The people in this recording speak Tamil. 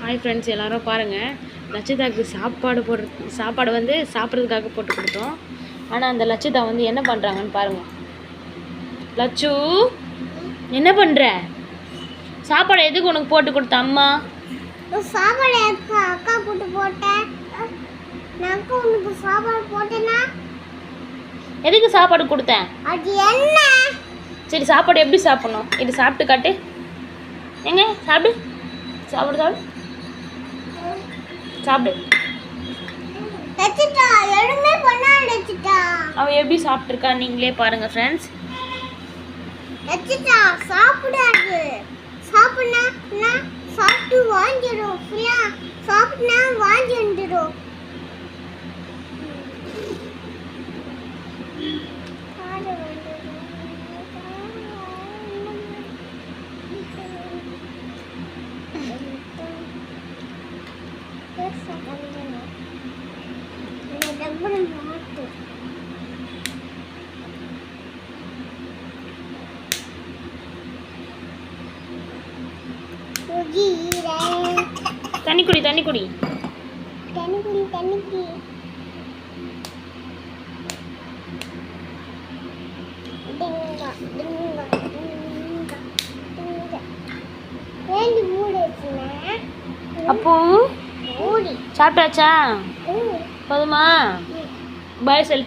ஹாய் ஃப்ரெண்ட்ஸ், எல்லோரும் பாருங்கள். லட்சிதாவுக்கு சாப்பாடு வந்து சாப்பிட்றதுக்காக போட்டு கொடுத்தோம். ஆனால் அந்த லட்சிதா வந்து என்ன பண்ணுறாங்கன்னு பாருங்கள். லட்சு, என்ன பண்ணுற? சாப்பாடு எதுக்கு உனக்கு போட்டு கொடுத்த அம்மா? சாப்பாடு அக்கா போட்டு போட்டேன். உனக்கு சாப்பாடு போட்டேனா? எதுக்கு சாப்பாடு கொடுத்தேன்? அது என்ன? சரி, சாப்பாடு எப்படி சாப்பிடணும்? இது சாப்பிட்டு காட்டு. எங்க சாப்பிடு, சாப்பிடு, சாப்பிடு, சாப்பிடு. அவ எப்படி சாப்பிட்டுருக்கா நீங்களே பாருங்க ஃப்ரெண்ட்ஸ். சாப்பிடாது, சாப்பிட்னா சாப்பிட்டு வாங்கிடும். சாப்பிட்னா வாங்கி வந்துடும். தண்ணி குடி, தண்ணி குடி. அப்போ சாப்பிட்டாச்சா? போதுமா? பாய் செல்.